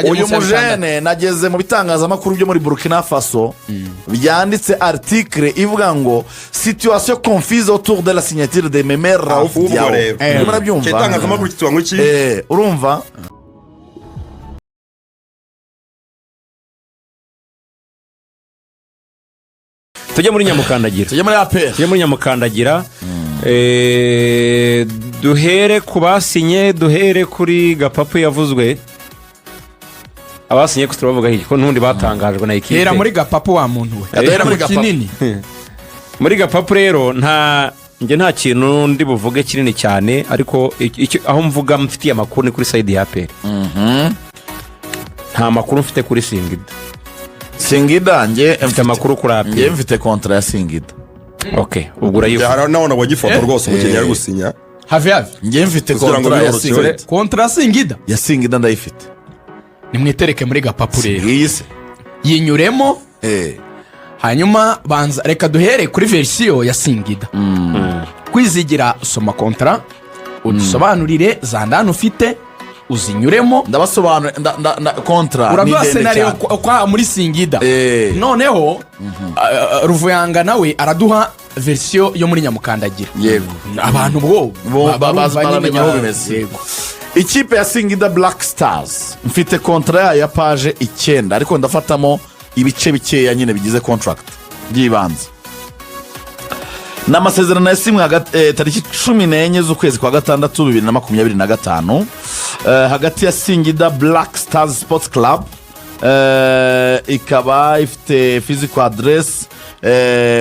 uyu mujene nageze mu bitangazamakuru byo muri Burkina Faso byanditse article ivuga ngo situation confuse autour de la signature de Memel Raouf Diao. Murabyumva itangazamakuru kitwa ngo iki urumva tujye muri nyamukandagira, tujye muri APR, tujye muri nyamukandagira. Duhere ku basinye, duhere kuri Gapapu yavuzwe. Abasinye kugira bavuga iki ko ntundi batangajwe na ekipe. Hera muri Gapapu wa muntu we. Hera muri kinini. Muri Gapapu rero nta kintu ndi buvuge kinini cyane, ariko aho mvuga mfitiye amakuru ni kuri side ya APR. Nta makuru mfite kuri Singida nge mfite amakuru kuri APR. Nge mfite kontra ya Singida. Okay, ubwo urayivuga. Hari naho nabagifoto rwose umukinnyi ari gusinya. Have nge mfite kontra ya Singida. Kontra Singida? Ya Singida ndayifite. Nimwitereke muri Gapapu rero. Yise. Yinyuremo. Hanyuma banza reka duhere kuri version ya Singida. Kwizigira soma kontra udusobanurire za Ndani ufite uzinyuremo ndabasobanura kontra urabwa scenario kwa muri Singida. Noneho Ruvuyanga nawe araduha version yo muri nyamukandagira. Yego abantu bwo bazamenya aho bimeze. Yego ikipe ya Singida Black Stars mfite kontra ya page 9 ariko ndafatamo ibice bikeya nyine bigize contract byibanze. N'amasezerano yasimwe tariki 14 z'ukwezi kwa gatandatu 2025 hagati ya Singida Black Stars Sports Club ikaba ifite physical address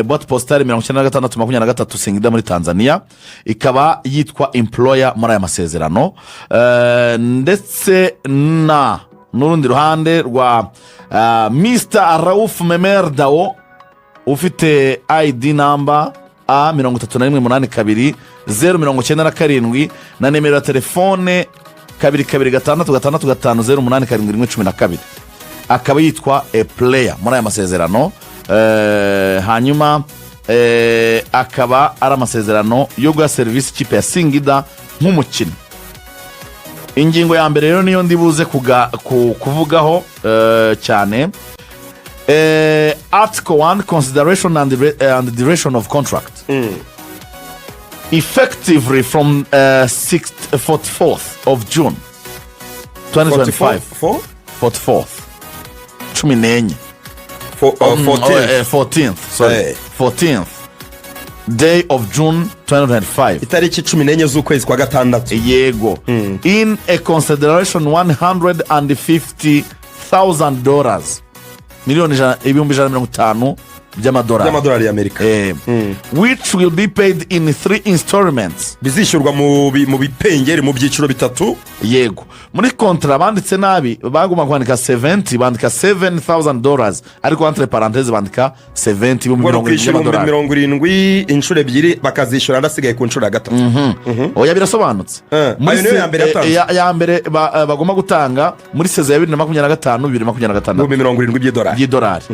boîte postale 9623 Singida muri Tanzania, ikaba yitwa employer muri aya masezerano ndetse n'urundi ruhande rwa Mr. Raouf Memel Dao ufite ID number A3182097 na nimero ya telefone 2266508712 akaba yitwa a player muri aya masezerano. Hanyuma akaba ari amasezerano yo guha serivisi ikipe ya Singida nk'umukinnyi. Ingingo ya mbere rero niyo ndibuze kuvugaho cyane. Article 1 consideration and duration of contract. Effectively from 44th of June 2025. 44th 14th day of June 2025 itariki 14 z'ukwezi kwa gatandatu. Yego. In a consideration $150,000 miliyoni 150 by'amadolari y'Amerika, which will be paid in 3 installments, bizishyurwa mu bipengeri mu byiciro bitatu. Yego muri kontra banditse nabi bagomba kwandika 70 bandika $7,000 ariko entre parenthèses bandika 70 $70 inshuro ebyiri bakazishyura ndasigaye ku nshuro ya gatatu. Oya birasobanutse. Ya mbere bagomba gutanga muri sezo ya 2025 $275 by'idolari.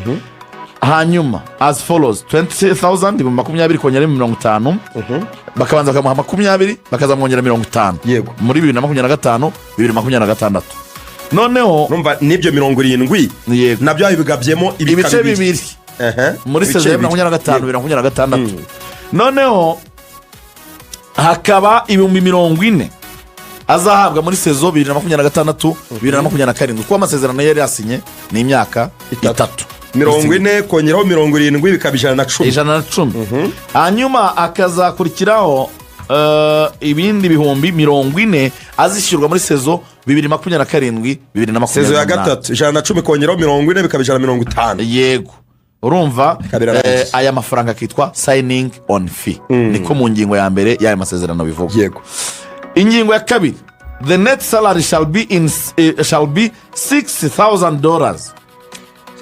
Hanyuma as follows 20,000 mu 20 kongera 50 bakabanza bakamuha 20 bakazamwongera 50. Yego muri 2025 2026 noneho numva nibyo 70 nabyo abigabyemo ibice bibiri muri sezo ya 2025 noneho hakaba 40,000 azahabwa muri sezo 2026 2027 kuko amasezerano yari yasinye ni imyaka 3 40 kongeraho 70 bikaba 110. Hanyuma akazakurikiraho ibindi bihumbi 40 azishyurwa muri sezo 2027 2028 sezo ya gatatu 110 kongeraho 40 bikaba 150. Yego urumva aya mafaranga kitwa signing on fee. Niko mu ngingo ya mbere y'aya masezerano bivuga. Yego. Ingingo ya kabiri the net salary shall be $60,000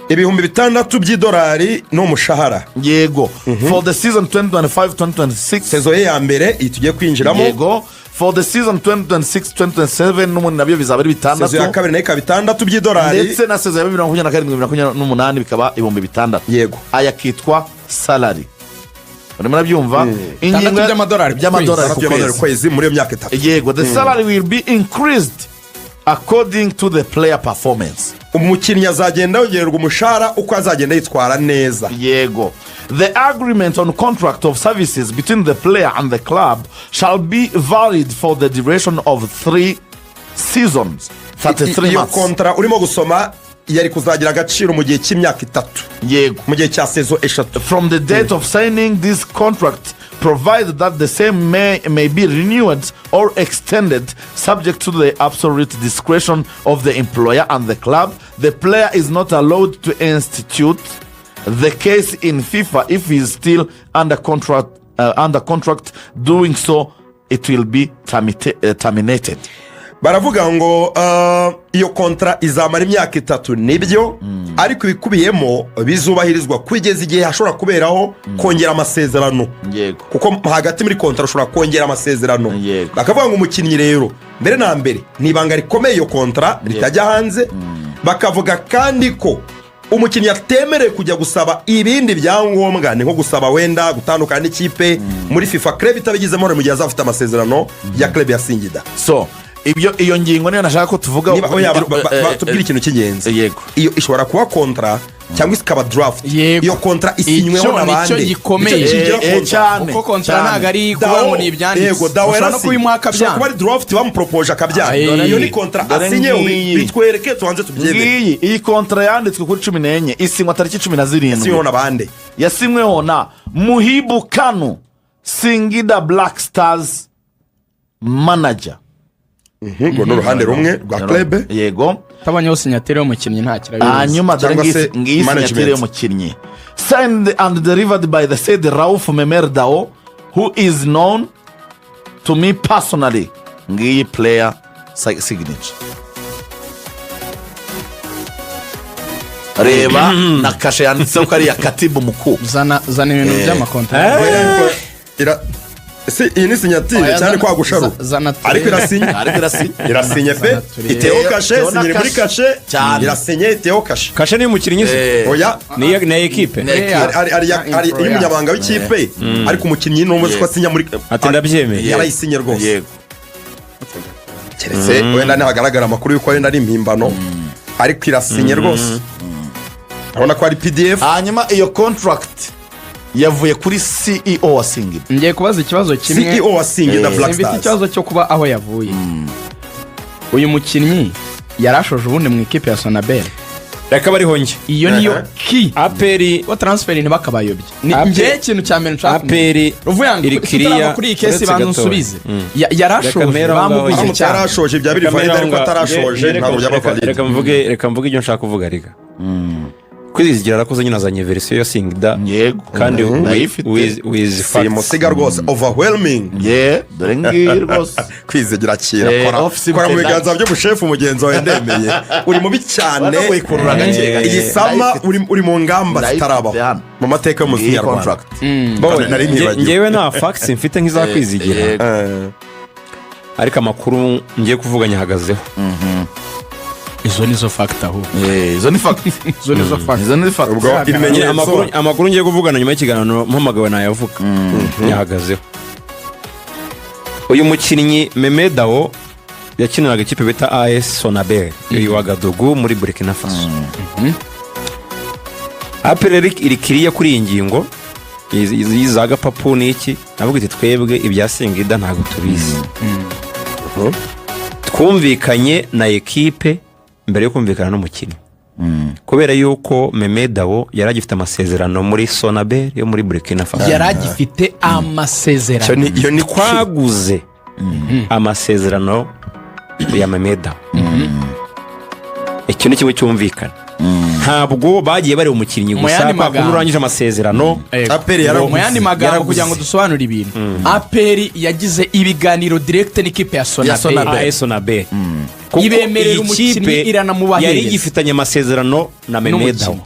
ibihumbi 6 by'idolari no mushahara. Yego. For the season 2025-2026 sezo ya mbere itugiye kwinjiramo. Yego. For the season 2026-2027 n'umuntu nabyo bizaba ari 6. sezo ya kabiri nayo ikaba 6 by'idolari ndetse na sezo ya 2027-2028 bikaba ibihumbi 6. Yego. Aya kitwa salary. Urimo nabyumva ingingo y'amadolari ku kwezi muri iyo myaka 3. Yego. The salary will be increased according to the player performance. umukinnyi azagenda yongererwa umushahara uko azagenda yitwara neza. Yego. The agreement on contract of services between the player and the club shall be valid for the duration of 3 seasons, 33 iyo months. kontra urimo gusoma yari kuzagira agaciro mu gihe cy'imyaka 3. Yego. mu gihe cya sezo 3. From the date of signing this contract, provided that the same may be renewed or extended subject to the absolute discretion of the employer and the club, the player is not allowed to institute the case in FIFA if he is still under contract. Doing so, it will be terminated. baravuga ngo iyo kontra izamara imyaka 3 nibyo, ariko ibikubiyemo bizubahirizwa kugeza igihe hashobora kuberaho kongera amasezerano. Yego. kuko hagati muri kontra ushobora kongera amasezerano. Yego. bakavuga ngo umukinnyi rero mbere na mbere ni ibanga rikomeye iyo kontra ritajya hanze. bakavuga kandi ko umukinnyi atemerewe kujya gusaba ibindi byangombwa, ni nko gusaba wenda gutandukana n'ikipe muri FIFA club itabigizemo uruhare mu gihe azafite amasezerano ya club ya Singida. So iyo ngingo niyo nashaka ko tuvuga. tubwire ikintu cy'ingenzi. Yego. iyo ishobora kuba kontra cyangwa ikaba draft. Yego. iyo kontra isinyweho n'abandi. icyo gikomeye cyane kuko kontra ntabwo ari kuba ngo ni ibyanditse. Yego, Dao ushobora no kubimuha ushobora kuba ari draft bamupropoje akabyanga. iyo ni kontra asinyeho, bitwereke tubanze tubyemere. iyi kontra yanditswe kuri 14 isinywa tariki 17. isinyweho n'abandi. yasinyweho na Muhibu Kanu, Singida Black Stars manager. ngo n'uruhande rumwe rwa club. Yego. tabanyeho sinyatire y'umukinnyi nta kirabizi. hanyuma dore ngiyi sinyatire y'umukinnyi signed and delivered by the said Dao Memel, who is known to me personally. Ngiyi player signature. reba na kashe yanditseho ko ari ya katibu mukuru. zana ibintu by'amakontra. iyi ni sinyatire cyane kwa gusharu, ariko irasinye pe iteho kashe, sinyire muri kashe irasinye iteho kashe. kashe ni umukinnyi se? oya ni ekipe. ari umunyamabanga w'ikipe, ariko umukinnyi ni umwe asinya muri ati ndabyemeye. yarayisinye rwose. keretse wenda ntihagaragara amakuru y'uko wenda ari impimbano, ariko irasinye rwose. urabona ko ari PDF. hanyuma iyo contract yavuye kuri CEO wa Singida. ngiye kubaza ikibazo kimwe. CEO wa Singida Black Stars. Mfite ikibazo cyo kuba aho yavuye. uyu mukinnyi yarashoje ubundi mu ikipe ya Sonabel. reka bariho nge. iyo niyo key. APR wa transfer ntibakabayobye. ngiye ikintu cya mbere nshaka. APR Ruvuyanga iri kiriya kuri iyi kesi bansubize. yarashoje bamuguze cyane. yarashoje bya biri valide, ariko atarashoje ntabwo byaba valide. reka mvuge ibyo nshaka kuvuga rega. Kwizigira arakoze nyine azanye verisiyo ya Singida. Yego. kandi with facts. musiga rwose overwhelming. dore ngiyi rwose. Kwizigira kira kora mu biganza by'umushefu mugenzi wawe ndemeye. uri mubi cyane. iyi sama uri mu ngamba zitarabaho mu mateka y'umuziki nyarwanda. ngewe nta facts mfite nk'iza Kwizigira, ariko amakuru ngiye kuvuga nyahagazeho. izo nizo fact aho. izo ni fact. ubwo ibimenyetso amakuru ngiye kuvugana nyuma y'ikiganiro mpamagawe nayavuga. yahagazeho. uyu mukinnyi Memel Dao yakiniraga ikipe bita AS Sonabel iri Wagadugu muri Burkina Faso. APR iri kiriya kuri iyi ngingo izaga papu n'iki navuga iti twebwe ibya Singida ntabwo tubizi. twumvikanye na ekipe mbere yo kumvikana n'umukinnyi, kubera yuko Memel Dao yaragifite amasezerano muri Sonabel yo muri Burkina Faso. yaragifite amasezerano. iyo ni twaguze amasezerano ya Memel Dao. icyo ni kimwe cyumvikana. ntabwo bagiye bari umukinnyi gusa kuko urangije amasezerano. APR mu yandi magambo kugira ngo dusobanure ibintu, APR yagize ibiganiro direct n'ikipe ya Sonabel. ibemerera umukinnyi iranamubahereza. yari igifitanye amasezerano na Memel Dao.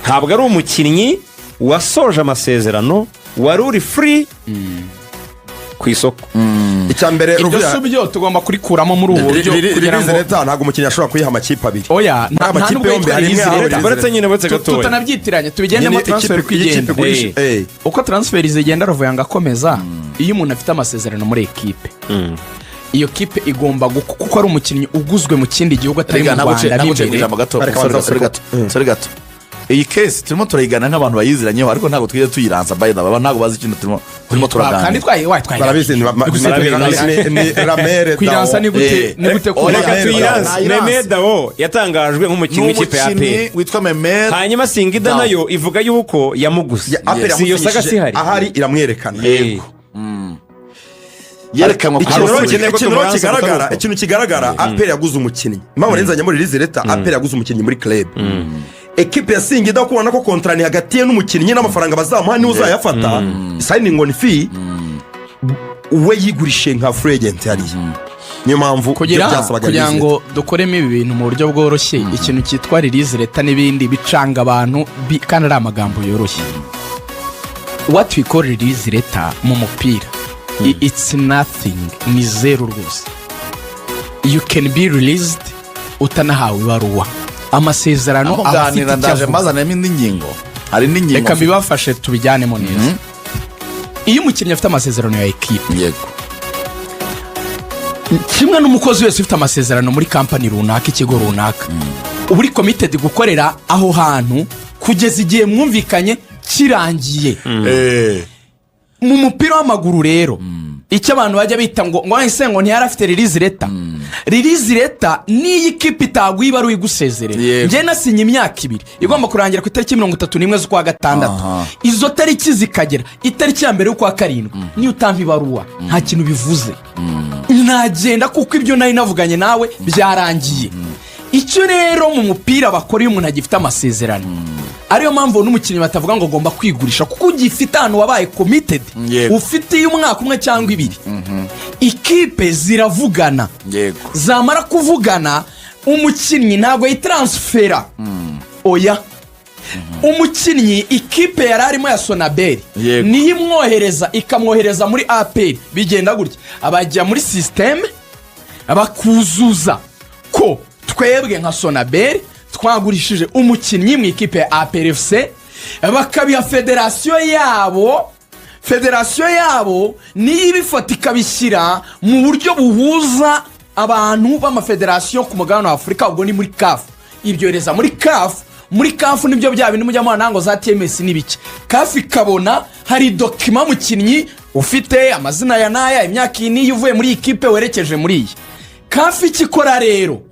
ntabwo ari umukinnyi wasoje amasezerano wari uri free ku isoko. icyambere Ruvuyanga ibyo byo tugomba kurikuramo muri ubu buryo kugira ngo ntabwo umukinnyi ashobora kuyiha amakipe abiri. oya nta amakipe yombi harimo baretse nyine baretse gatoya tutanabyitiranye tubigendemo transfer kwigenda. uko transfer zigenda Ruvuyanga akomeza, iyo umuntu afite amasezerano muri ekipe iyo kipe igomba kuko ari umukinnyi uguzwe mu kindi gihugu atari mu Rwanda gato iyi kesi turimo turayigana nk'abantu bayiziranyeho ariko ntabwo twigeze tuyiransa bayida baba ntabwo bazi ikintu turimo turaganira kandi barabizi ni ramere kwiransa ni gute Memel Dao yatangajwe nk'umukinnyi w'ikipe ya APR witwa Memel, hanyuma Singida nayo ivuga yuko yamuguze si iyo saga sihari ahari iramwerekana yerekanwa ikintu kigaragara APR yaguze umukinnyi impamvu nenzanye muri release letter APR yaguze umukinnyi muri club ekipe ya Singida kubona ko kontra ni hagati ye n'umukinnyi n'amafaranga bazamuha ni uzayafata signing on fee we yigurishe nka free agent yari niyo mpamvu kugira ngo dukoremo ibi bintu mu buryo bworoshye ikintu cyitwa release letter n'ibindi bicanga abantu kandi ari amagambo yoroshye. What we call release letter mu mupira it's nothing, ni zero rwose. You can be released utanahawe ibaruwa, amasezerano abafite ndaje mazanemo indi ngingo, hari n'ingingo reka mbibafashe tubijyanemo neza. Iyo umukinnyi afite amasezerano ya ekipe, yego, kimwe n'umukozi wese ufite amasezerano muri kampani runaka, ikigo runaka, uba uri committed gukorera aho hantu kugeza igihe mwumvikanye kirangiye. Mu mupira w'amaguru rero icyo abantu bajya bita ngo wahise ngo ntiyari afite release letter. Release letter ni ikipe itaguye ibaruye igusezerera. Njye nasinye imyaka 2 igomba kurangira ku itariki 31 z'ukwa gatandatu. Izo tariki zikagera itariki ya mbere y'ukwa 7 niyo utampa ibaruwa nta kintu bivuze. Nagenda kuko ibyo nari navuganye nawe byarangiye. Icyo rero mu mupira bakora iyo umuntu agifite amasezerano, ariyo mpamvu n'umukinnyi batavuga ngo agomba kwigurisha kuko ugifite ahantu wabaye committed, ufite umwaka umwe cyangwa 2. Ikipe ziravugana, zamara kuvugana umukinnyi ntabwo yitransfera. Oya, umukinnyi ikipe yari arimo ya Sonaberi niyo imwohereza ikamwohereza muri APR. Bigenda gutya, abajya muri system abakuzuza ko twebwe nka Sonaberi twagurishije umukinnyi mu ikipe ya APR FC, bakabiha federasiyo yabo niyo ibifata ikabishyira mu buryo buhuza abantu b'amafederasiyo ku mugabane wa Afurika, ubwo ni muri CAF. Ibyohereza muri CAF nibyo bya bintu mujya mubona ngo za TMS n'ibiki. CAF ikabona hari dokima mukinnyi ufite amazina ya naya, imyaka niyo uvuye muri ikipe werekeje muri iyi. CAF ikikora rero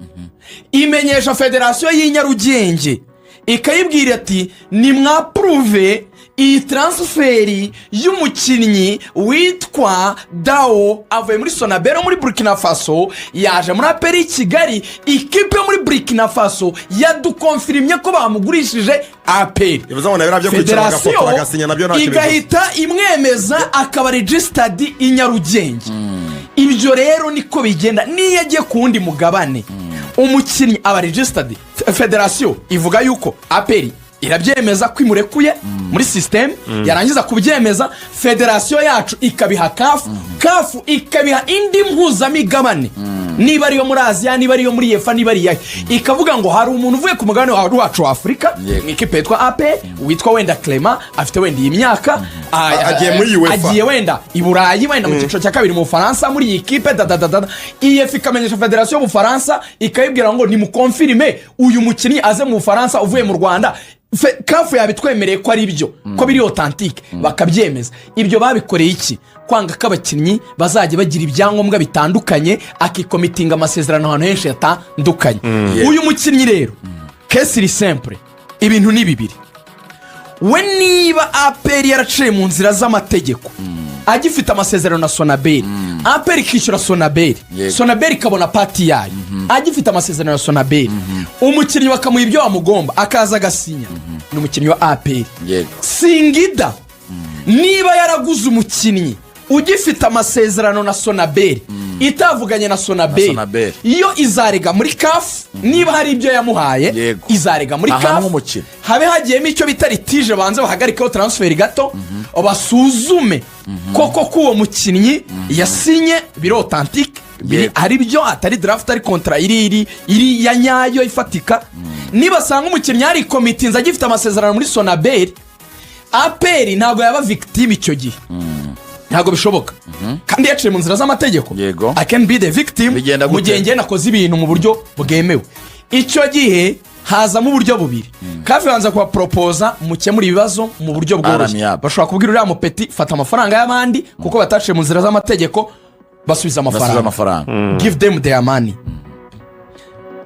imenyesha federasiyo y'Inyarugenge ikayibwira ati ni mwaprove iyi transferi y'umukinnyi witwa Dao avuye muri Sonabero muri Burkina Faso yaje muri APR Kigali. Ikipe muri Burkina Faso yadukonfirmye ko bamugurishije APR. Federasiyo igahita imwemeza akaba registered Inyarugenge. Ibyo rero niko bigenda. Niyo agiye ku wundi mugabane umukinnyi aba registered, federasiyo ivuga yuko APR irabyemeza ko imurekuye muri system, yarangiza kubyemeza federasiyo yacu ikabiha CAF ikabiha indi mpuzamigabane, niba ariyo muri Aziya, niba ariyo muri Yefa, niba ari yahe, ikavuga ngo hari umuntu uvuye ku mugabane wacu wa Afurika mu ikipe yitwa APR witwa wenda Clement, afite wenda iyi myaka, agiye wenda i Burayi, wenda mu cyiciro cya 2 mu Faransa muri iyi kipe IF ikamenyesha federasiyo y'u Faransa ikayibwira ngo nimukonfirme uyu mukinnyi aze mu Faransa uvuye mu Rwanda. CAF yabitwemereye ko ari byo, ko biri authentique, bakabyemeza. Ibyo babikoreye iki? Kwanga ko abakinnyi bazajya bagira ibyangombwa bitandukanye, akikomitinga amasezerano ahantu henshi yatandukanye. Uyu mukinnyi rero case iri simple, ibintu ni bibiri. We niba APR yaraciye mu nzira z'amategeko agifite amasezerano na Sonaberi, APR ikishyura Sonaberi ikabona pati yayo, agifite amasezerano na Sonaberi, umukinnyi bakamuha ibyo wamugomba akaza agasinya, ni umukinnyi wa APR. Singida niba yaraguze umukinnyi ugifite amasezerano na Sonaberi, itavuganye na Sonaberi, iyo izarega muri CAF. Niba hari ibyo yamuhaye izarega muri CAF, habe hagiyemo icyo bita litige, banze bahagarikeho transfer gato, basuzume koko ko uwo mukinnyi yasinye biri authentique, ari byo atari draft, ari contrat iri ya nyayo ifatika. Niba sanga umukinnyi ari committinze agifite amasezerano muri Sonaberi, APR ntabwo yaba victime icyo gihe. ntabwo bishoboka kandi yaciye mu nzira z'amategeko Yego. I can be the victim Bigenda mu gute? gihe njye nakoze ibintu mu buryo bwemewe icyo gihe hazamo uburyo bubiri kafi banza kubaporopoza mukemura ibibazo mu buryo bworoshye Aramiyaba. bashobora kubwira uriya mupeti fata amafaranga y'abandi kuko bataciye mu nzira z'amategeko basubiza amafaranga give them their money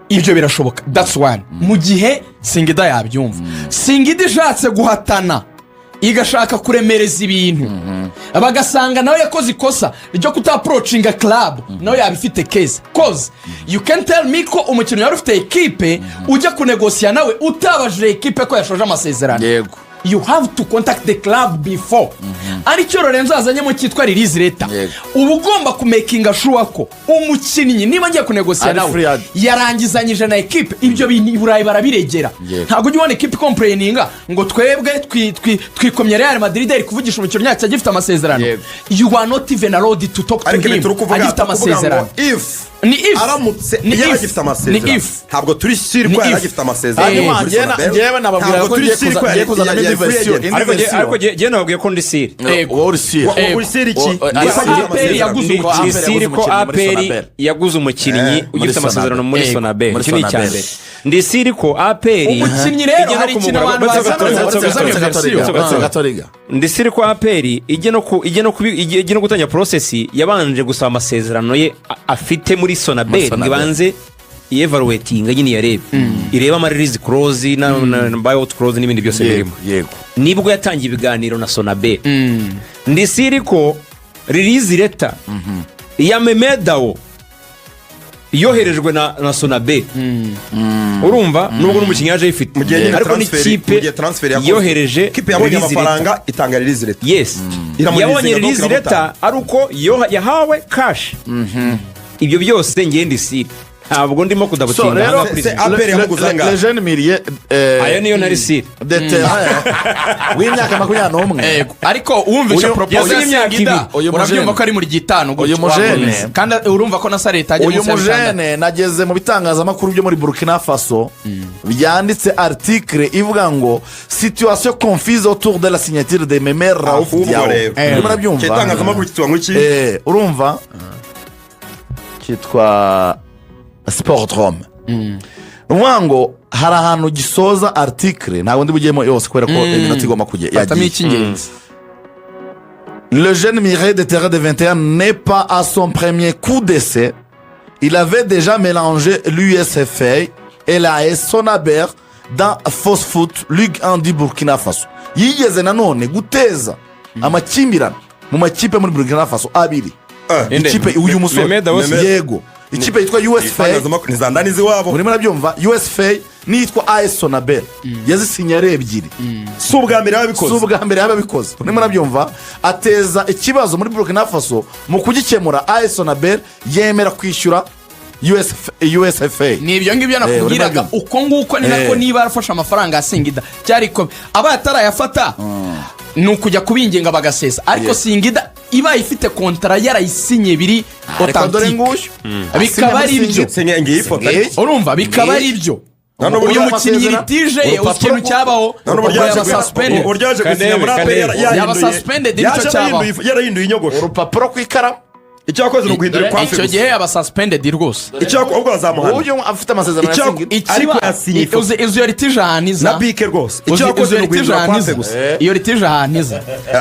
ibyo birashoboka that's one mu gihe Singida yabyumva Singida ishatse guhatana igashaka kuremereza ibintu bagasanga nawe yakoze ikosa ryo kutaprocinga club nawe yabifite case cause you can tell me ko umukinnyi wari ufite ekipe ujya kunegosiya nawe utabajije ekipe ko yashoje amasezerano yego you have to contact the club before aricyo Lorenzo azanyemo cyitwa release letter Yego. uba ugomba kumakinga sure ko umukinnyi niba ngiye kunegosiya Ari free nawe agent. yarangizanyije na ekipe ibyo bintu i Burayi barabiregera Yego. ntabwo ujya ubona ekipe complaininga ngo twebwe twikomye Real Madrid iri kuvugisha umukinnyi yacu agifite amasezerano Yego. you are not even allowed to talk to ariko ibi him turi kuvuga agifite amasezerano ni if aramutse Ni yari if. agifite Ni amasezerano if. ntabwo turi sure Ni ko yari if. agifite amasezerano hanyuma muri Sonabel. njyewe nababwira Ntabwo ko turi sure ko ngiye kuzana yari indi free version agent. ariko njye nababwiye ko ndi siri wowe uri sire Uri sure iki? APR yaguze ndi siri ko APR yaguze umukinnyi ugifite amasezerano muri Yego. Sonabel Muri icyo ni icya Sonabel. mbere ndi siri ko APR umukinnyi rero hari ikintu abantu gatoriga ndi siri ko APR ijye no gutangira process yabanje gusaba amasezerano ye afite muri Sonabel Sonabel. ngibanze yevaluatinga nyine yarebe ireba ama release clause na buyout clause n'ibindi byose birimo yego nibwo yatangiye ibiganiro na Sonabel ndi siri ko release letter ya Memel yoherejwe na Sonabel urumva nubwo n'umukinnyi yaje yifite Mu gihe nyine ariko transfer- mu n'ikipe gihe transfer yakozwe, yohereje kipe yabonye release amafaranga letter. itanga release letter Yes Iramulizinga, yabonye donc release letter ari uko yahawe cash ibyo byose ngende siri ntabwo ndimo so kudabutinga rero hanga kuri APR yamuguze angahe? le jeune milieu ayo niyo nari siri de terrain w'imyaka 21 ariko wumvishe Uyu- proposal yasinye imyaka Singida ibiri. Uyu urabyumva mujene. ko ari muri gitanu Uyu mujene. kandi urumva ko na sare itagiye uyu mujene nageze mu bitangazamakuru byo muri Burkina Faso byanditse article ivuga ngo situation confuse autour de la signature de Memel Raouf ahubwo Diao rero urimo urabyumva itangazamakuru kitwa ngo iki urumva kitwa Sportdrome uvuga ngo hari ahantu gisoza article ntabwo ndi bugiyemo yose kubera ko iminota igomba kujya fatamo yagiye icy'ingenzi Le jeune milieu de terrain de 21 n'est pas à son premier coup d'essai. Il avait déjà mélangé l'USFA et la Sonabel dans Fausse Foot Ligue 1 du Burkina Faso. Yigeze nanone guteza amakimbirane mu makipe muri Burkina Faso abiri. Ikipe uyu musore Memel yego. Ikipe yitwa USFA itangazamakuru ni za ndani z'iwabo urimo urabyumva USFA nitwa AS Sonabel yazisinye ari ebyiri si ubwa mbere si babikoze ubwa mbere yababikoze urimo urabyumva ateza ikibazo muri Burkina Faso mu kugikemura AS Sonabel yemera kwishyura USFA ni ibyo ngibyo nakubwiraga urimo uko nguko ni nako niba yarafashe amafaranga ya Singida cyari ko aba atarayafata ni ukujya kubingenga bagasesa ariko Yes. Singida iba ifite kontara yarayisinye biri ariko dore authentique ngushyu bikaba ari ibyo senye ngiye ifoto ariko urumva bikaba ari ibyo None ubu uyu rya mukinnyi litije ye urupapuro ikintu cyabaho none ubu ryaje yaba suspended ubu ryaje gusinya muri Kanebe. APR Yaba suspended, nicyo cyabaho. yarahinduye inyogosho urupapuro ku ikaramu icyo yakoze ni uguhindura icyo ikwafe gihe yaba suspended rwose icyo ahubwo bazamuhana uyu afite amasezerano ya Singida Ariko yasinye ifoto. iyo litije ahantu iza na bike rwose icyo yakoze ni uguhindura kwafe gusa iyo litije ahantu iza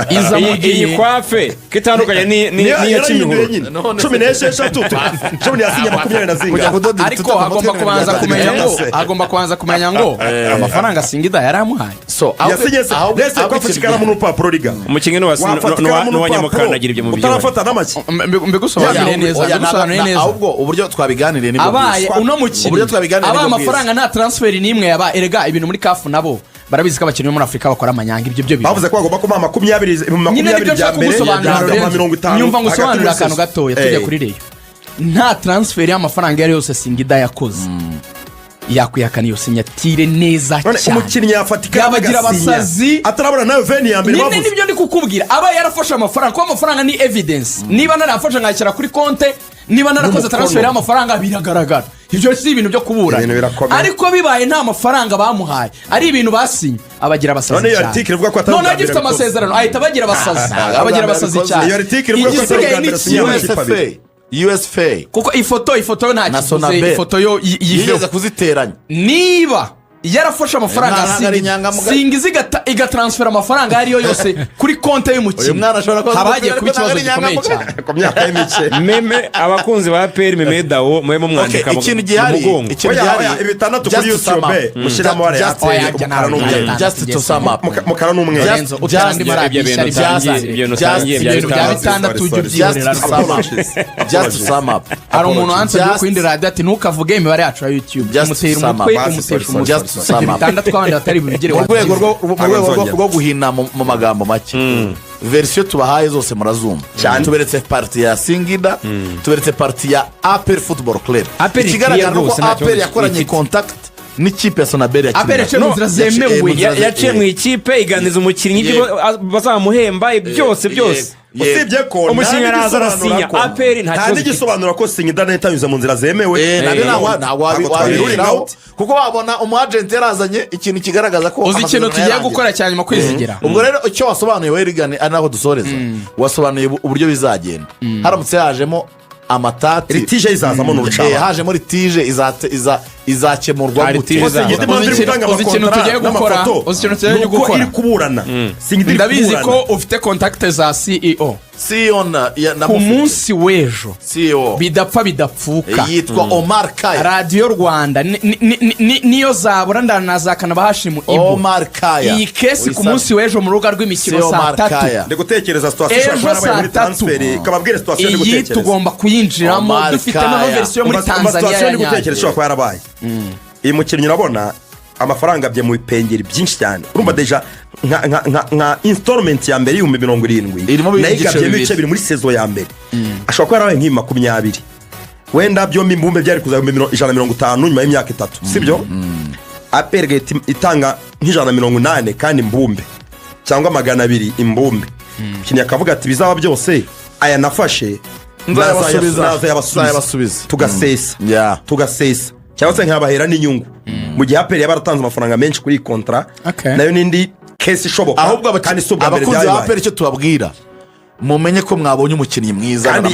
iza mu iyi gihe kwafe kitandukanye n'iya yarahinduye Kimihurura nyine None 16 cumi yasinye 20 na kujya zinga kudoda ariko hagomba kubanza kumenya ngo hagomba kubanza kumenya ngo amafaranga Singida yaramuhaye so yasinye se ndetse kwafashe ikaramu n'urupapuro riga umukinnyi n'uwanyamukandagira ibyo mu buryo utarafata n'amaki mbigusobanuriye neza mbigusobanuriye neza ahubwo uburyo twabiganiriye nibwo abaye bwiza. uno Uburyo mukinnyi twabiganiriye abaye nibwo amafaranga nta transferi n'imwe yaba erega ibintu muri kafu nabo barabizi ko abakinnyi bo muri Afurika bakora amanyanga ibyo byo biba bavuze ko bagomba kumuha 20 nyine nibyo bya nshaka mbere kugusobanurira yagamuha Lorenzo 50 nyumva ngusobanurira akantu gatoya tujya kuri reyo nta transferi y'amafaranga iyo ari yose Singida yakoze yakwihakana iyo sinyatire neza none cyane umukinnyi yafatika yabagira abasazi atarabona nayo veni ya mbere nyine bavuze nibyo ndi kukubwira aba yarafashe amafaranga kuko amafaranga ni evidence niba narafashe nkashyira kuri konte niba narakoze N'umukono. transfer y'amafaranga biragaragara ibyo si ibintu byo kuburana Ibintu birakomeye. ariko bibaye nta mafaranga bamuhaye ari ibintu basinye abagira abasazi None iyo cyane article ivuga ko atari none ubwa agifite mbere bikoze. amasezerano ahita bagira abasazi abagira abasazi cyane Iyo article ivuga ko atari igisigaye ubwa mbere ni asinya kimwe amakipe abiri. USFA kuko ifoto yo nta Na kivuze Sonabel. ifoto yo yigeze yiveho kuziteranya niba yarafashe amafaranga Uyu mwana ari inyangamugayo. singiza igatransfera amafaranga ariyo yose kuri konti uyu y'umukinnyi mwana ashobora kuba haba hagiye kuba ariko ntabwo ikibazo ari gikomeye cyane inyangamugayo. ku myaka y'imice meme abakunzi ba APR meme dawo mwe mumwandika Okay, ikintu gihari ikintu Oya, gihari oya, ibitandatu just kuri to sum YouTube up. mushyiramo wari Just- Oya, umukara nawe n'umweru nawe. just to sum up umukara n'umweru Lorenzo, utarandi maradiyo ibyo bintu ishyari utangiye byaza. ibyo bintu Just utangiye bya ibintu bya bitanu bitandatu ujya Sorry, just ubyihorera to sum up just to sum up hari umuntu wansabye Just- ku yindi radiyo ati ntukavuge imibare yacu ya YouTube Just umutera to sum umutwe up. umutesha Sorry, umutwe just to sum up. bitandatu tw'abandi batari bubigire mu rwego Nzongera. rwo guhina mu magambo make verisiyo tubahaye zose murazumva Cyane. tuberetse parti ya Singida tuberetse parti ya APR Football Club APR ikigaragara ikwiye nuko rwose, nta APR kibazo yakoranye ifite. contact n'ikipe ya Sonabel APR yaciye mu nzira zemewe. yaciye mu ikipe iganiza umukinnyi ibyo bazamuhemba byose byose usibye ko umukinnyi araza ntagisobanura arasinya ko APR nta nta kibazo ifite. n'igisobanura ko Singida nayo itanyuze mu nzira zemewe nabyo ntabwo Ntabwo wabiruriraho kuko wabona umu agent yarazanye ikintu kigaragaza ko uzi ikintu amasezerano tugiye yarangiye. gukora cyane mu kwizigira ubwo rero icyo wasobanuye we rigane ari naho dusoreza wasobanuye uburyo bizagenda haramutse hajemo amatati litije izazamo n'urucabana hajemo litije izakemurwa Hari gute litije Bose Singida impamvu iri gutanga uzi ikintu tugiye amakontara gukora? n'amafoto Uzi ikintu tugiye ni uko gukora? iri kuburana Singida iri ndabizi ko kuburana ufite kontakite za CEO CEO na ku munsi w'ejo CEO bidapfa bidapfuka yitwa Omar Kaya radiyo rwanda niyo zabura ndanazakana bahashimu ibu Omar Kaya iyi kesi ku munsi w'ejo mu rubuga rw'imikino CEO saa Omar tatu Kaya ndi gutekereza situwasiyo Ejo ishobora kuba yarabaye muri saa tatu. transferi ikababwira situwasiyo ndi iyi gutekereza tugomba kuyinjiramo Omar dufite Kaya. noneho verisiyo muri Tanzania situwasiyo ya ndi gutekereza nyayo ishobora kuba yarabaye iyi mukinnyi urabona amafaranga abye mu bipengeri byinshi cyane urumva deja nka installment ya mbere y'ibihumbi 70 Irimo nayo ibice igabyemo bibiri. ibice bibiri muri sezo ya mbere ashobora kuba yarabaye nk'ibi 20 wenda byombi imbumbe byari kuza 150 nyuma y'imyaka itatu sibyo APR itanga nk'ijana kandi imbumbe cyangwa 200 imbumbe ikintu akavuga ati bizaba byose aya nafashe nzayabasubiza tugasesa Yeah. tugasesa cyangwa se nkabahera n'inyungu mu gihe APR yaba yaratanze amafaranga menshi kuri iyi kontra Okay. nayo n'indi kesi ishoboka ahubwo kandi si ubwa mbere abakunzi ba byabaye APR icyo tubabwira mumenye ko mwabonye umukinnyi mwiza kandi